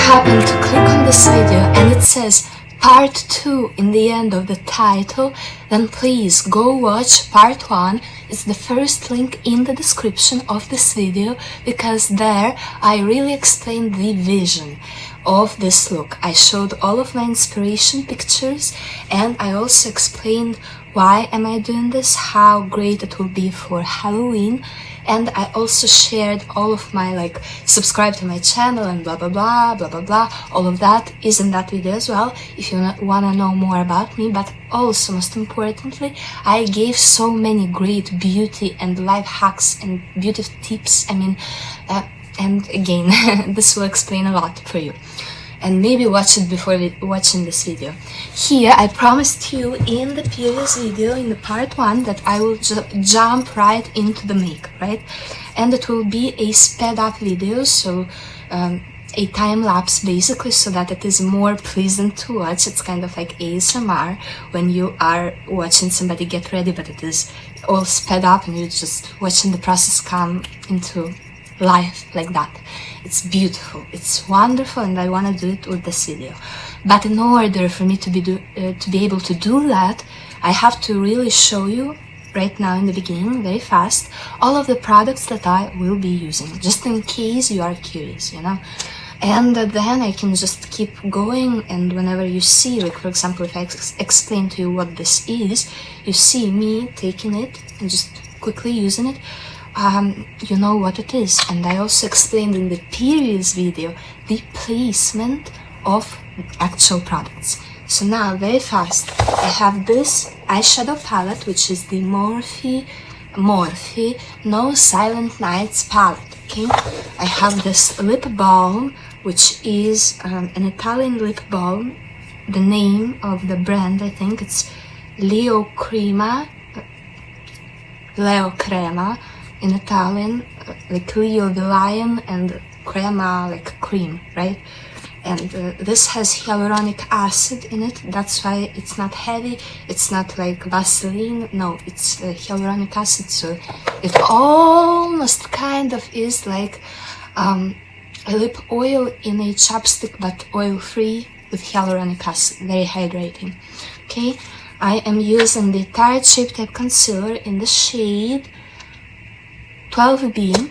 happen to click on this video and it says part 2 in the end of the title, then please go watch part 1. It's the first link in the description of this video, because there I really explained the vision of this look. I showed all of my inspiration pictures, and I also explained why am I doing this, how great it will be for Halloween, and I also shared all of my subscribe to my channel and blah blah blah blah blah blah. All of that is in that video as well if you wanna know more about me. But also, most importantly, I gave so many great beauty and life hacks and beauty tips. And again, this will explain a lot for you. And maybe watch it before watching this video. Here, I promised you in the previous video, in the part 1, that I will jump right into the makeup, right? And it will be a sped up video, so a time-lapse basically, so that it is more pleasant to watch. It's kind of like ASMR when you are watching somebody get ready, but it is all sped up and you're just watching the process come into life like that. It's beautiful, it's wonderful, and I want to do it with this video. But in order for me to be able to do that, I have to really show you right now in the beginning, very fast, all of the products that I will be using, just in case you are curious, you know. And then I can just keep going, and whenever you see, like for example, if I explain to you what this is, you see me taking it and just quickly using it, you know what it is. And I also explained in the previous video the placement of actual products. So now, very fast, I have this eyeshadow palette, which is the Morphe No Silent Nights palette, okay? I have this lip balm, which is an Italian lip balm. The name of the brand, I think it's Leo Crema in Italian, like Leo the lion and crema like cream, right? And this has hyaluronic acid in it, that's why it's not heavy, it's not like Vaseline, no, it's hyaluronic acid, so it almost kind of is like a lip oil in a chapstick, but oil-free with hyaluronic acid, very hydrating. Okay, I am using the Tarte Shape Tape Concealer in the shade 12B,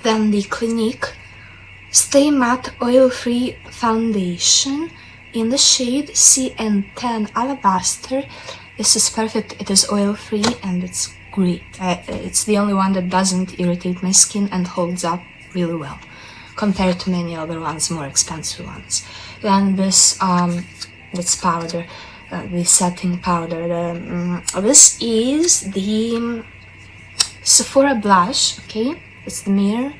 then the Clinique Stay Matte Oil-Free Foundation in the shade CN10 Alabaster. This is perfect, it is oil-free and it's great. It's the only one that doesn't irritate my skin and holds up really well, compared to many other ones, more expensive ones. Then this powder, the setting powder, this is the Sephora blush, okay, it's the mirror.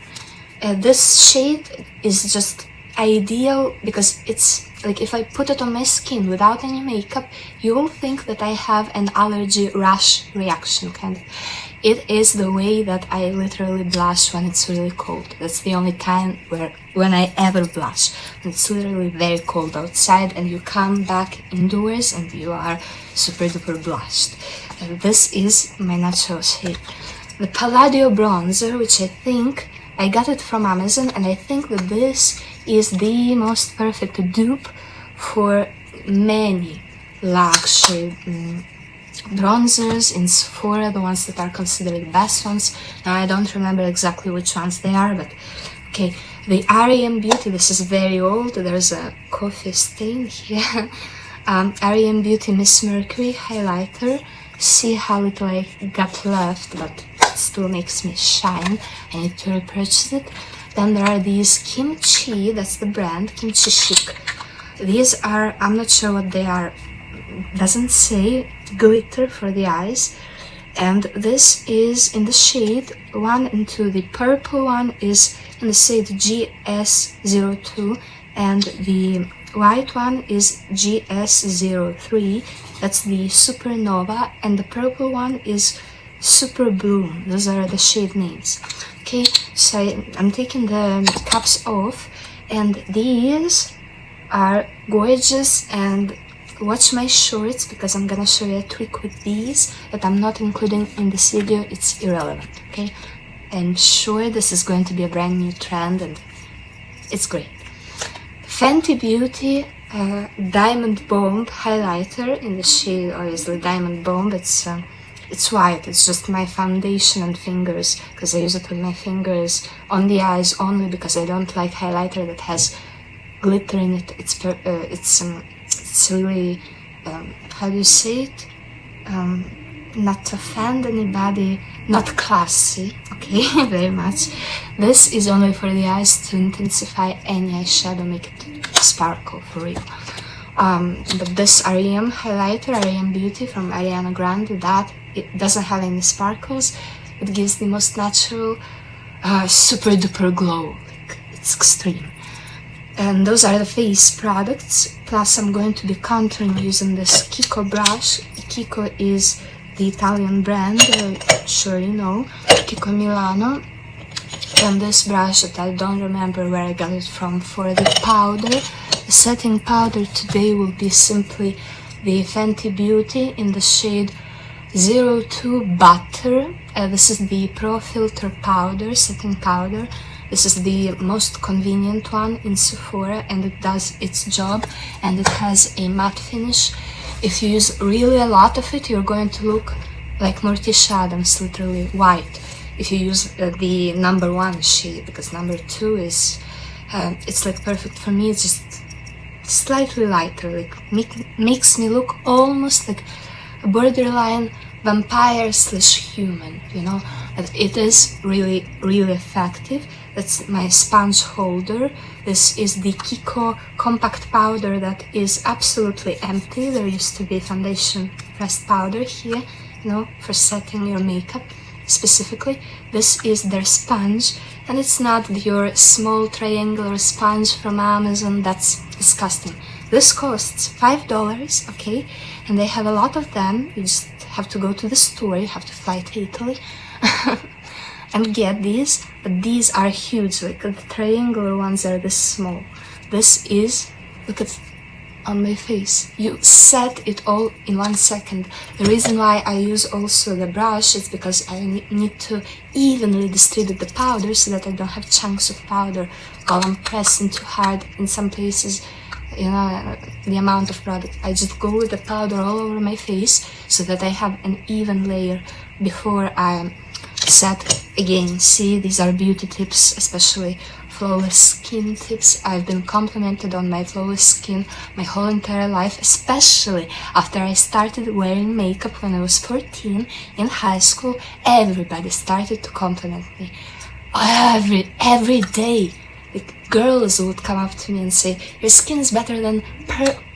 This shade is just ideal because it's like, if I put it on my skin without any makeup, you will think that I have an allergy rash reaction, kind of. It is the way that I literally blush when it's really cold. That's the only time when I ever blush. When it's literally very cold outside and you come back indoors and you are super duper blushed. And this is my natural shade. The Palladio bronzer, which I think I got it from Amazon, and I think that this is the most perfect dupe for many luxury bronzers in Sephora, the ones that are considered the best ones. Now I don't remember exactly which ones they are, but okay. The R.E.M. Beauty, this is very old, there's a coffee stain here. R.E.M. Beauty Miss Mercury highlighter. See how little I got left, but it still makes me shine. I need to repurchase it. Then there are these Kimchi, that's the brand, Kimchi Chic. These are, I'm not sure what they are, doesn't say, glitter for the eyes. And this is in the shade 1 and 2. The purple one is in the shade GS02, and the white one is GS03. That's the Supernova, and the purple one is Super Bloom. Those are the shade names. Okay, so I'm taking the caps off, and these are gorgeous. And watch my shorts, because I'm gonna show you a trick with these that I'm not including in this video. It's irrelevant, okay? I'm sure this is going to be a brand new trend and it's great. Fenty Beauty Diamond Bomb highlighter in the shade, obviously Diamond Bomb. It's white, it's just my foundation and fingers, because I use it with my fingers on the eyes only, because I don't like highlighter that has glitter in it. It's really, how do you say it? Not to offend anybody, not classy, okay, very much. This is only for the eyes to intensify any eyeshadow, make it sparkle for real. But this REM highlighter, REM Beauty from Ariana Grande, that it doesn't have any sparkles. It gives the most natural, super duper glow. Like, it's extreme. And those are the face products. Plus, I'm going to be contouring using this Kiko brush. Kiko is the Italian brand, I'm sure you know, Kiko Milano. And this brush that I don't remember where I got it from for the powder. The setting powder today will be simply the Fenty Beauty in the shade 02 Butter. This is the Pro Filter powder, setting powder. This is the most convenient one in Sephora, and it does its job, and it has a matte finish. If you use really a lot of it, you're going to look like Morticia, literally white. If you use the number 1 shade, because number 2 is, it's like perfect for me. It's just slightly lighter, like makes me look almost like a borderline vampire / human, you know. It is really, really effective. That's my sponge holder. This is the Kiko compact powder that is absolutely empty. There used to be foundation pressed powder here, you know, for setting your makeup specifically. This is their sponge, and it's not your small triangular sponge from Amazon. That's disgusting. This costs $5, okay, and they have a lot of them. You just have to go to the store, you have to fly to Italy and get these, but these are huge. Like the triangular ones are this small. This is, look at on my face, you set it all in 1 second. The reason why I use also the brush is because I need to evenly distribute the powder so that I don't have chunks of powder while I'm pressing too hard in some places. You know, the amount of product, I just go with the powder all over my face so that I have an even layer before I set again. See, these are beauty tips, especially flawless skin tips. I've been complimented on my flawless skin my whole entire life, especially after I started wearing makeup when I was 14 in high school. Everybody started to compliment me every day. Like, girls would come up to me and say, your skin is better than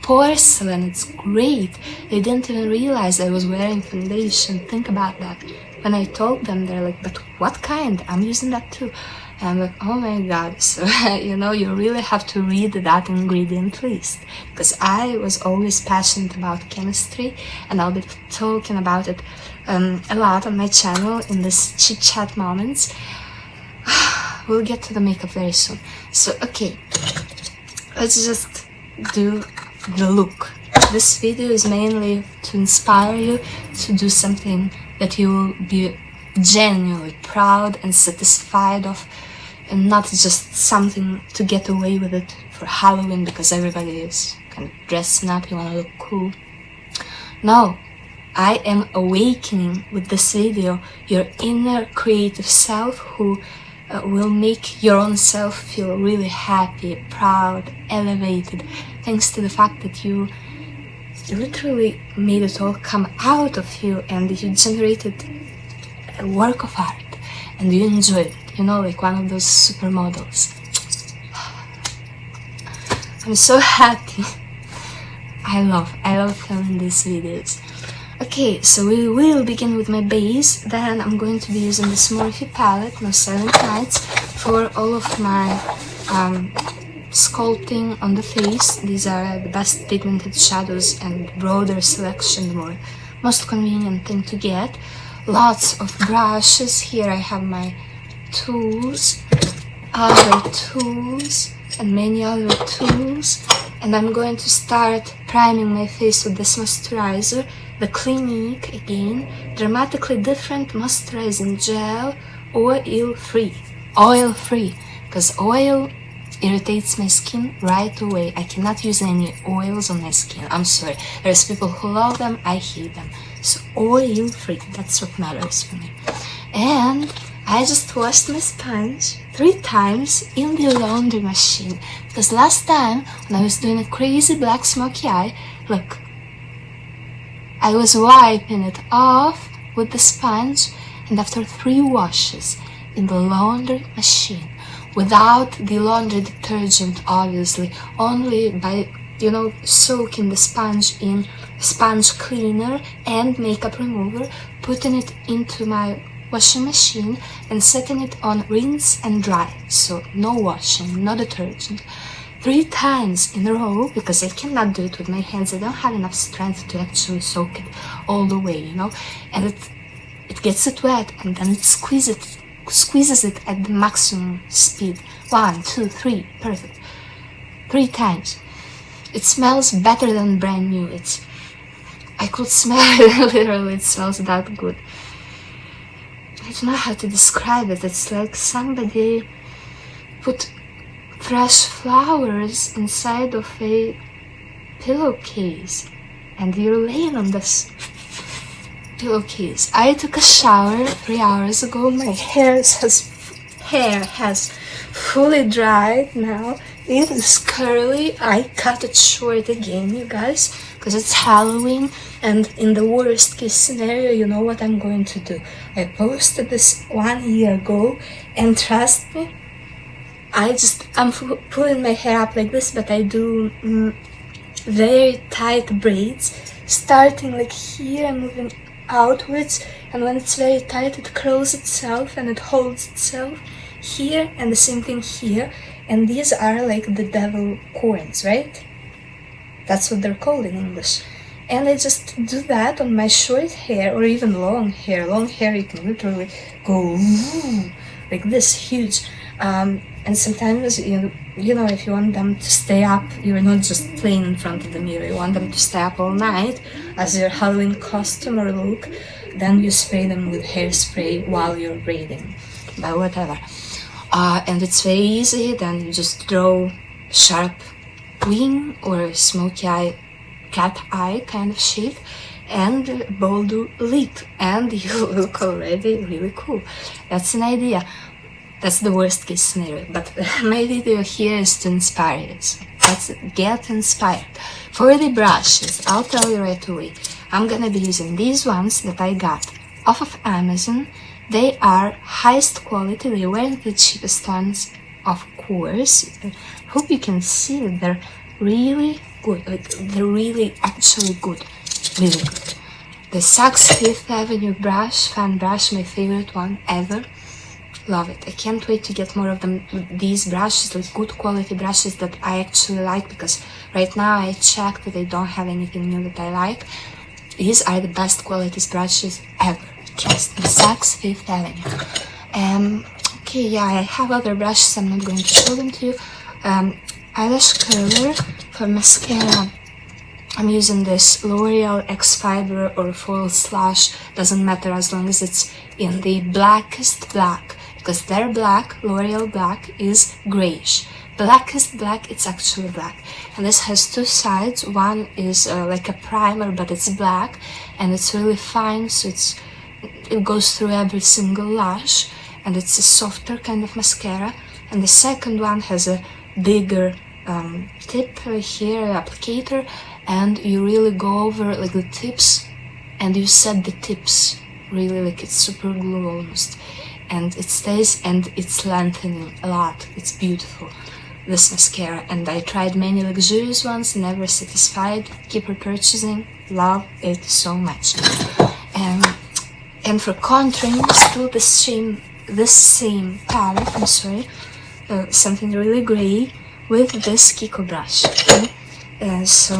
porcelain, it's great. They didn't even realize I was wearing foundation. Think about that. When I told them, they're like, but what kind? I'm using that too. And I'm like, oh my god. So, you know, you really have to read that ingredient list, because I was always passionate about chemistry, and I'll be talking about it a lot on my channel in this chit chat moments. We'll get to the makeup very soon. So, okay, let's just do the look. This video is mainly to inspire you to do something that you will be genuinely proud and satisfied of, and not just something to get away with it for Halloween because everybody is kind of dressing up, you want to look cool. No, I am awakening with this video your inner creative self, who will make your own self feel really happy, proud, elevated, thanks to the fact that you literally made it all come out of you, and you generated a work of art and you enjoyed it, you know, like one of those supermodels. I'm so happy. I love filming these videos. Okay, so we will begin with my base. Then I'm going to be using this Morphe palette, No Silent Nights, for all of my sculpting on the face. These are the best pigmented shadows and broader selection, the most convenient thing to get. Lots of brushes. Here I have my tools, other tools, and many other tools. And I'm going to start priming my face with this moisturizer, the Clinique, again, dramatically different moisturizing gel, oil-free, because oil irritates my skin right away. I cannot use any oils on my skin. I'm sorry. There's people who love them, I hate them. So oil free, that's what matters for me. And I just washed my sponge 3 times in the laundry machine. Because last time, when I was doing a crazy black smoky eye, look, I was wiping it off with the sponge, and after 3 washes in the laundry machine, without the laundry detergent, obviously, only by, soaking the sponge in sponge cleaner and makeup remover, putting it into my washing machine and setting it on rinse and dry, so no washing, no detergent, 3 times in a row, because I cannot do it with my hands. I don't have enough strength to actually soak it all the way, and it gets it wet, and then it squeezes it at the maximum speed. 1, 2, 3, perfect. 3 times. It smells better than brand new. I could smell it, literally, it smells that good. I don't know how to describe it. It's like somebody put fresh flowers inside of a pillowcase, and you're laying on this pillowcase. I took a shower 3 hours ago. My hair has fully dried now. It is curly. I cut it short again, you guys, because it's Halloween, and in the worst case scenario, you know what I'm going to do. I posted this 1 year ago, and trust me, I'm pulling my hair up like this, but I do very tight braids, starting like here and moving outwards, and when it's very tight it curls itself and it holds itself here, and the same thing here, and these are like the devil corns, right? That's what they're called in English. And I just do that on my short hair, or even long hair. Long hair you can literally go like this, huge. And sometimes, if you want them to stay up, you're not just playing in front of the mirror, you want them to stay up all night as your Halloween costume or look, then you spray them with hairspray while you're braiding, but whatever. And it's very easy. Then you just draw sharp wing or smoky eye, cat eye kind of shape, and bold lip, and you look already really cool. That's an idea. That's the worst case scenario, but my video here is to inspire you. So let's get inspired. For the brushes, I'll tell you right away. I'm gonna be using these ones that I got off of Amazon. They are highest quality. They weren't the cheapest ones, of course. I hope you can see that they're really good. Like, they're really actually good. Really good. The Saks Fifth Avenue brush, fan brush, my favorite one ever. Love it. I can't wait to get more of them. These brushes, like good quality brushes that I actually like, because right now I checked that they don't have anything new that I like. These are the best quality brushes ever. Trust me. Saks Fifth Avenue. Okay, yeah, I have other brushes. I'm not going to show them to you. Eyelash curler for mascara. I'm using this L'Oreal X Fiber or Foil Slash. Doesn't matter as long as it's in the blackest black. Because their black, L'Oreal black, is grayish. Blackest black, it's actually black. And this has 2 sides. One is like a primer, but it's black, and it's really fine, so it goes through every single lash, and it's a softer kind of mascara. And the second one has a bigger tip here, applicator, and you really go over like the tips, and you set the tips really like it's super glue almost. And it stays, and it's lengthening a lot. It's beautiful, this mascara. And I tried many luxurious ones, never satisfied. Keep repurchasing, love it so much. And for contouring, still this same palette. I'm sorry, something really gray with this Kiko brush. Okay? So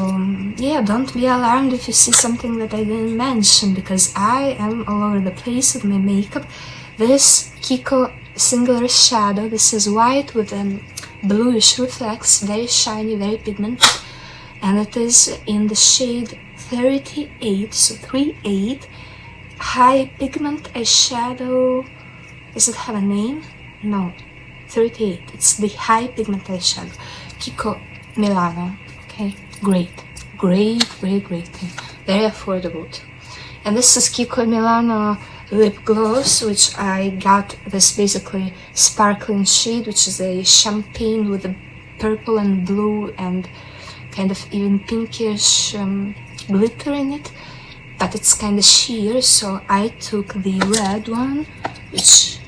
yeah, don't be alarmed if you see something that I didn't mention, because I am all over the place with my makeup. This Kiko Singular Shadow, this is white with a bluish reflex, very shiny, very pigmented, and it is in the shade 38, so 38, high pigment eyeshadow. Does it have a name? No. 38. It's the high pigment eyeshadow. Kiko Milano. Okay, great. Very affordable too. And this is Kiko Milano lip gloss, which I got this basically sparkling shade, which is a champagne with a purple and blue and kind of even pinkish glitter in it, but it's kind of sheer, so I took the red one, which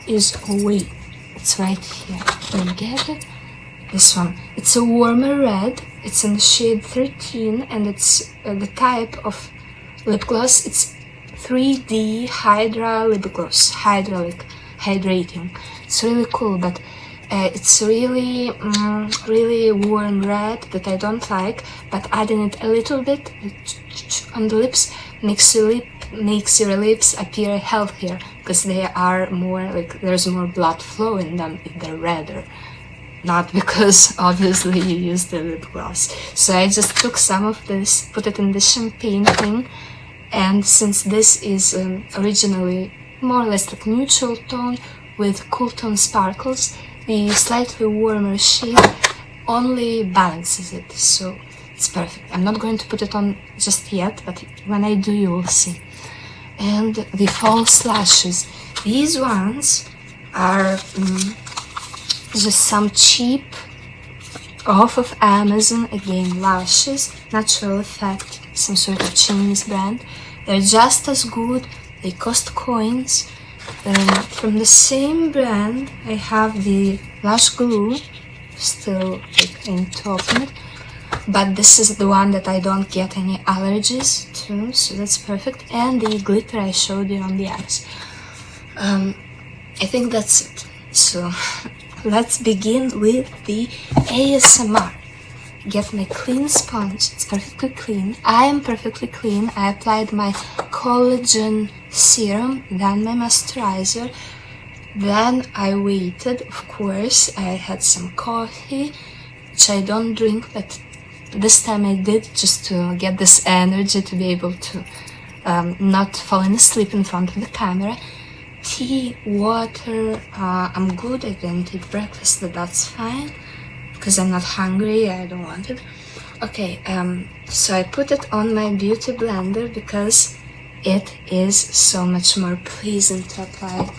is, oh wait, it's right here, let me get it, this one. It's a warmer red, it's in the shade 13, and it's the type of lip gloss, it's 3D Hydra lip gloss, like hydrating. It's really cool, but it's really warm red that I don't like, but adding it a little bit on the lips makes your lips appear healthier, because they are more like, there's more blood flow in them if they're redder. Not because obviously you use the lip gloss. So I just took some of this, put it in the champagne thing, and since this is originally more or less like neutral tone with cool tone sparkles, the slightly warmer shade only balances it, so it's perfect. I'm not going to put it on just yet, but when I do you will see. And the false lashes. These ones are just some cheap off of Amazon, again, lashes, Natural Effect, some sort of Chinese brand. They're just as good, they cost coins. From the same brand, I have the lash glue, still like in top of it, but this is the one that I don't get any allergies to, so that's perfect. And the glitter I showed you on the eyes. I think that's it. So let's begin with the ASMR. Get my clean sponge, it's perfectly clean. I am perfectly clean. I applied my collagen serum, then my moisturizer, then I waited, of course. I had some coffee, which I don't drink, but this time I did, just to get this energy to be able to not falling asleep in front of the camera. Tea, water, I'm good. I didn't eat breakfast, but that's fine because I'm not hungry, I don't want it. Okay, so I put it on my beauty blender because it is so much more pleasant to apply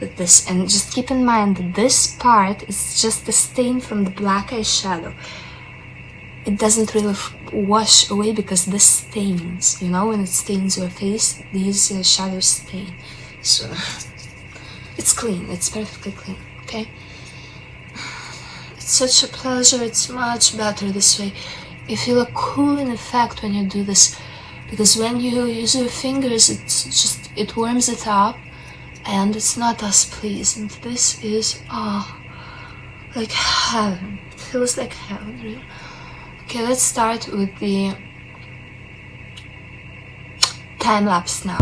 with this. And just keep in mind that this part is just the stain from the black eyeshadow. It doesn't really wash away because this stains, you know, when it stains your face, these shadows stain. So it's clean, it's perfectly clean, okay? It's such a pleasure, it's much better this way. You feel a cooling effect when you do this, because when you use your fingers, it warms it up and it's not as pleasant. This is, like heaven. It feels like heaven, really. Okay, let's start with the time lapse now.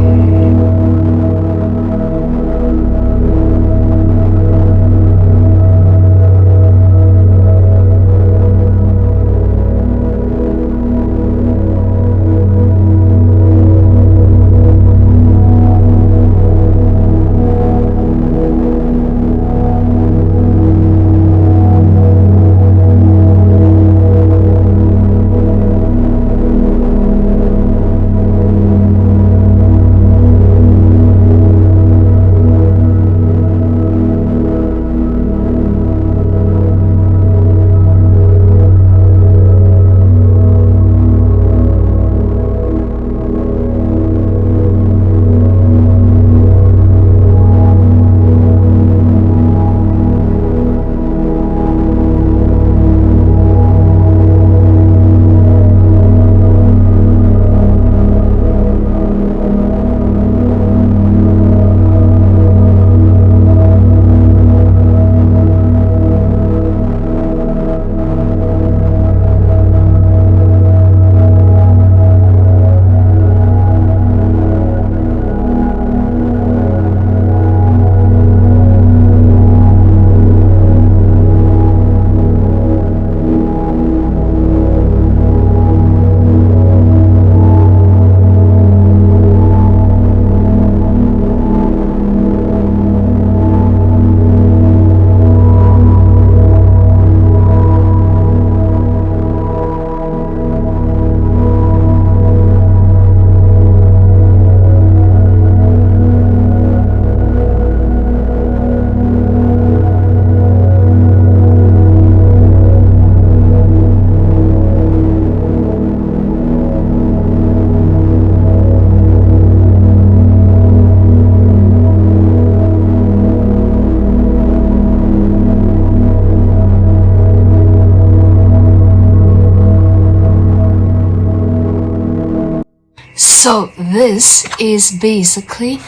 So this is basically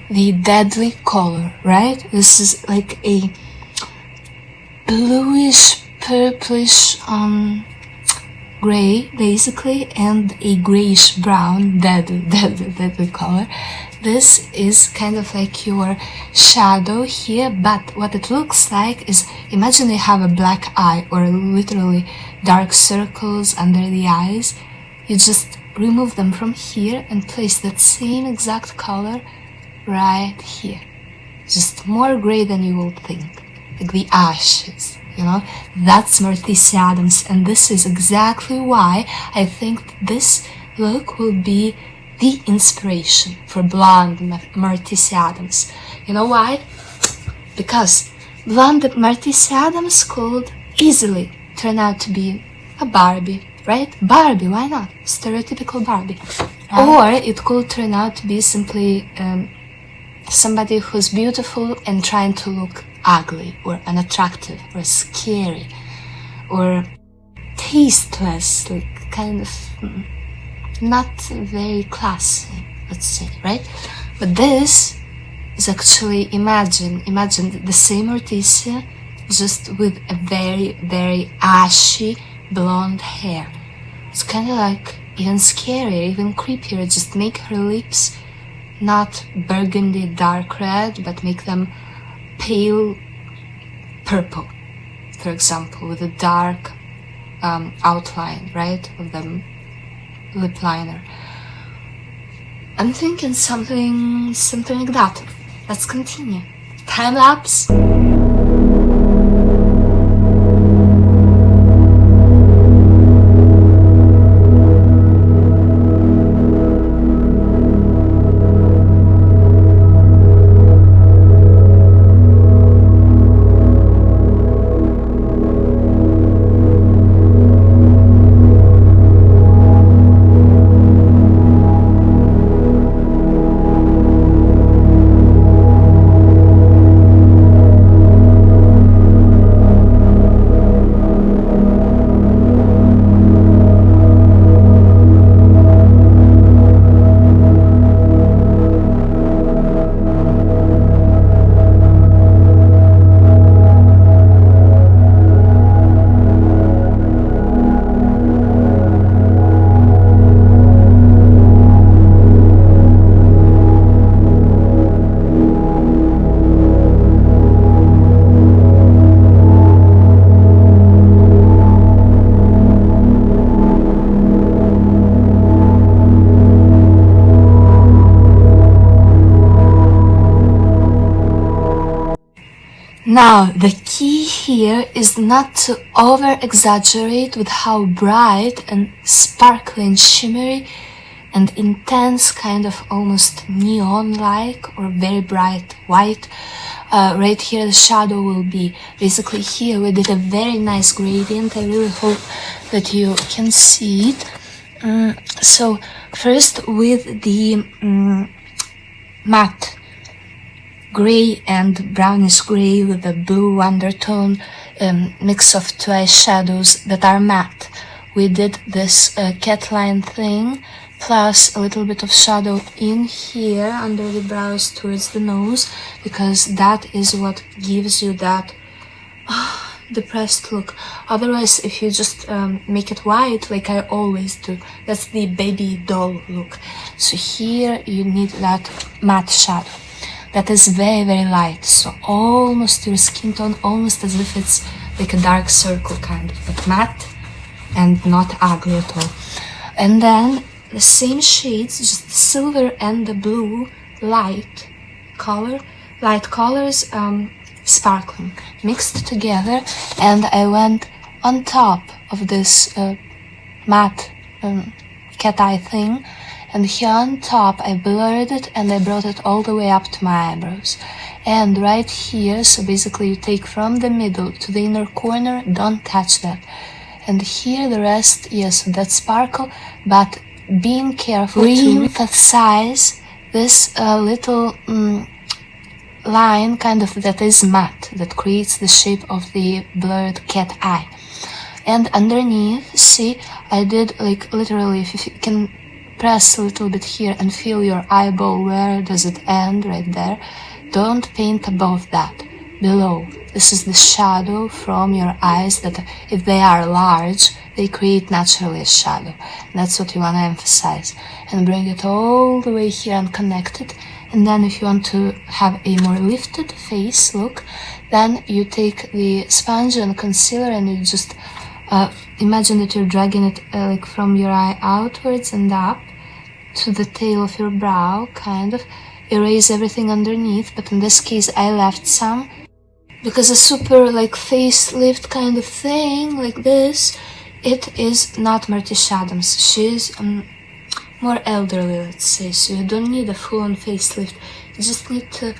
the deadly color, right? This is like a bluish, purplish gray, basically, and a grayish brown, deadly color. This is kind of like your shadow here, but what it looks like is, imagine you have a black eye or literally dark circles under the eyes. You just remove them from here and place that same exact color right here. Just more gray than you would think, like the ashes, you know? That's Morticia Adams, and this is exactly why I think this look will be the inspiration for blonde Morticia Adams. You know why? Because blonde Morticia Adams could easily turn out to be a Barbie, right? Barbie, why not? Stereotypical Barbie. Or it could turn out to be simply somebody who's beautiful and trying to look ugly or unattractive or scary or tasteless, like kind of not very classy, let's say, right? But this is actually, imagine the same Morticia, just with a very ashy blonde hair. It's kind of like even scarier, even creepier. Just make her lips not burgundy dark red, but make them pale purple, for example, with a dark outline, right, of the lip liner. I'm thinking something like that. Let's continue. Time lapse. Now, the key here is not to over-exaggerate with how bright and sparkly and shimmery and intense, kind of almost neon-like or very bright white. Right here the shadow will be. Basically here we did a very nice gradient. I really hope that you can see it. So first with the matte gray and brownish gray with a blue undertone, mix of two eyeshadows that are matte. We did this cat line thing, plus a little bit of shadow in here under the brows towards the nose, because that is what gives you that depressed look. Otherwise, if you just make it white, like I always do, that's the baby doll look. So here you need that matte shadow. That is very light, so almost your skin tone, almost as if it's like a dark circle kind of, but matte and not ugly at all. And then the same shades, just the silver and the blue, light colors, sparkling, mixed together, and I went on top of this matte cat eye thing. And here on top I blurred it and I brought it all the way up to my eyebrows. And right here, so basically you take from the middle to the inner corner, don't touch that. And here the rest, yes, that sparkle, but being careful to emphasize this little line kind of that is matte, that creates the shape of the blurred cat eye. And underneath, see, I did like literally, if you can press a little bit here and feel your eyeball, where does it end, right there. Don't paint above that, below. This is the shadow from your eyes that, if they are large, they create naturally a shadow. And that's what you want to emphasize. And bring it all the way here and connect it. And then if you want to have a more lifted face look, then you take the sponge and concealer and you just imagine that you're dragging it like from your eye outwards and up to the tail of your brow, kind of. Erase everything underneath, but in this case I left some, because a super like facelift kind of thing like this, it is not Morticia Adams. She's more elderly, let's say, so you don't need a full-on facelift. You just need to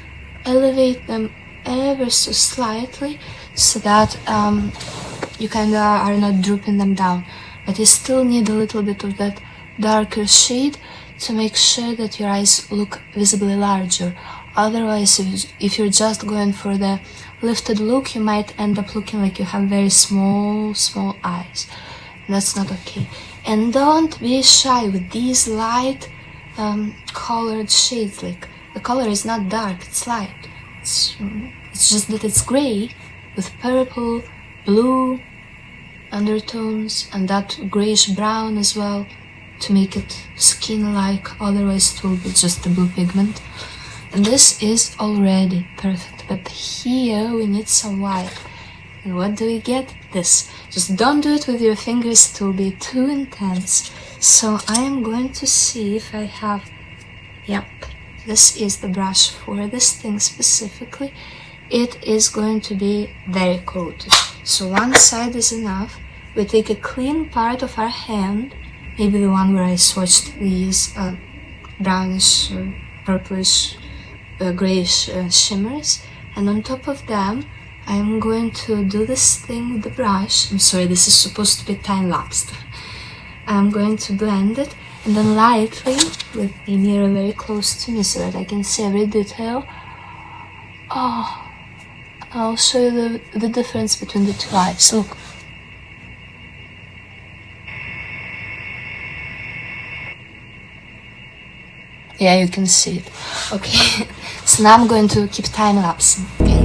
elevate them ever so slightly so that you kind of are not drooping them down, but you still need a little bit of that darker shade to make sure that your eyes look visibly larger. Otherwise, if you're just going for the lifted look, you might end up looking like you have very small eyes. That's not okay. And don't be shy with these light colored shades. Like, the color is not dark, it's light. It's just that it's gray with purple, blue undertones and that grayish brown as well, to make it skin-like. Otherwise it will be just the blue pigment. And this is already perfect, but here we need some white. And what do we get? This. Just don't do it with your fingers, it will be too intense. So I am going to see if I have, yep, this is the brush for this thing specifically. It is going to be very coated, so one side is enough. We take a clean part of our hand, maybe the one where I swatched these brownish, purplish, grayish shimmers, and on top of them I'm going to do this thing with the brush. I'm sorry, this is supposed to be time-lapsed. I'm going to blend it, and then lightly, with a mirror very close to me so that I can see every detail. Oh, I'll show you the difference between the two eyes. Look. Yeah, you can see it. Okay, so now I'm going to keep time-lapsing, okay?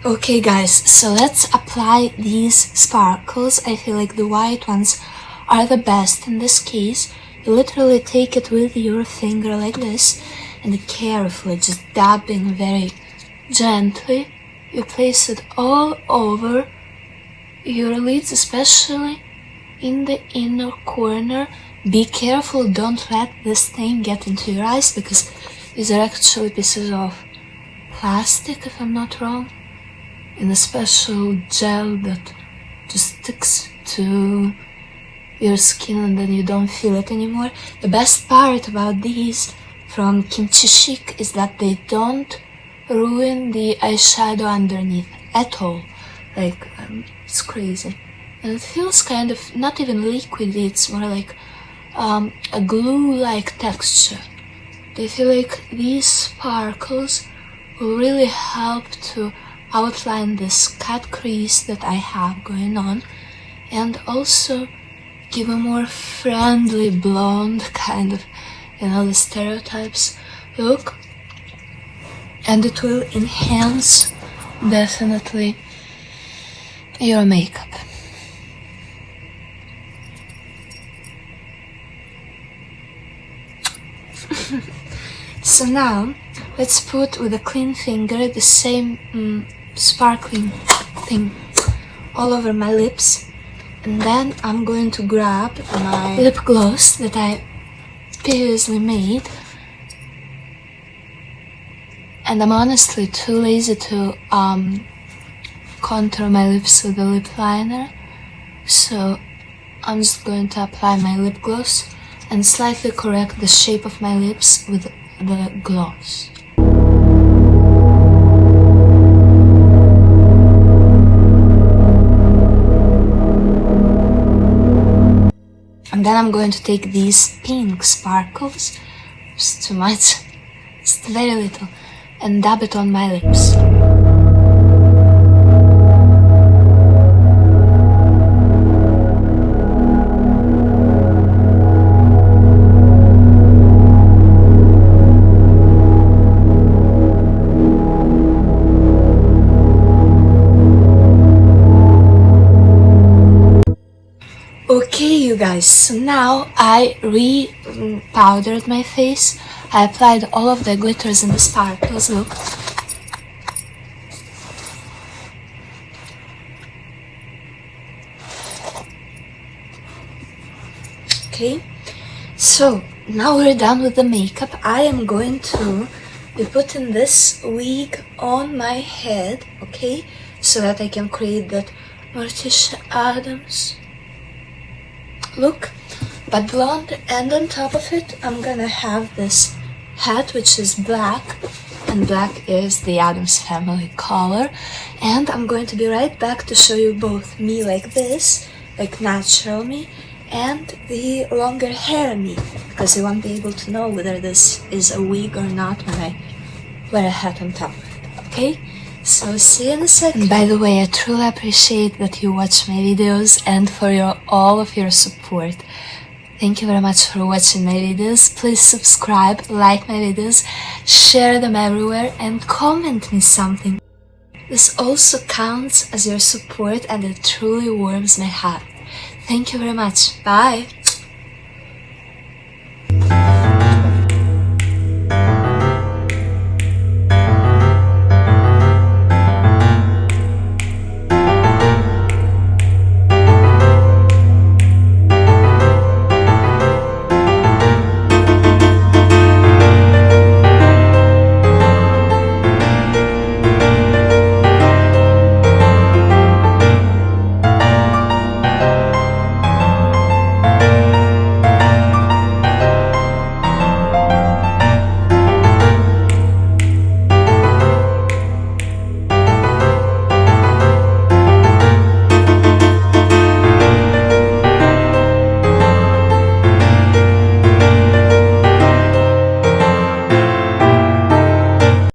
Okay guys, so let's apply these sparkles. I feel like the white ones are the best in this case. You literally take it with your finger like this and carefully, just dabbing very gently, you place it all over your lids, especially in the inner corner. Be careful, don't let this thing get into your eyes because these are actually pieces of plastic, if I'm not wrong, in a special gel that just sticks to your skin and then you don't feel it anymore. The best part about these from Kimchi Chic is that they don't ruin the eyeshadow underneath at all. Like, it's crazy. And it feels kind of not even liquidy, it's more like a glue-like texture. I feel like these sparkles will really help to outline this cut crease that I have going on and also give a more friendly blonde kind of, you know, the stereotypes look, and it will enhance definitely your makeup. So now let's put with a clean finger the same sparkling thing all over my lips, and then I'm going to grab my lip gloss that I previously made, and I'm honestly too lazy to contour my lips with a lip liner, so I'm just going to apply my lip gloss and slightly correct the shape of my lips with the gloss. And then I'm going to take these pink sparkles, just too much, just very little, and dab it on my lips. Okay, you guys, so now I re-powdered my face. I applied all of the glitters and the sparkles, look. Okay, so now we're done with the makeup. I am going to be putting this wig on my head, okay, so that I can create that Morticia Adams look, but blonde, and on top of it I'm gonna have this hat which is black, and black is the Addams Family color, and I'm going to be right back to show you both me like this, like natural me, and the longer hair me, because you won't be able to know whether this is a wig or not when I wear a hat on top of it, okay? So see you in a second. By the way, I truly appreciate that you watch my videos and for all of your support. Thank you very much for watching my videos. Please subscribe, like my videos, share them everywhere, and comment me something. This also counts as your support and it truly warms my heart. Thank you very much. Bye!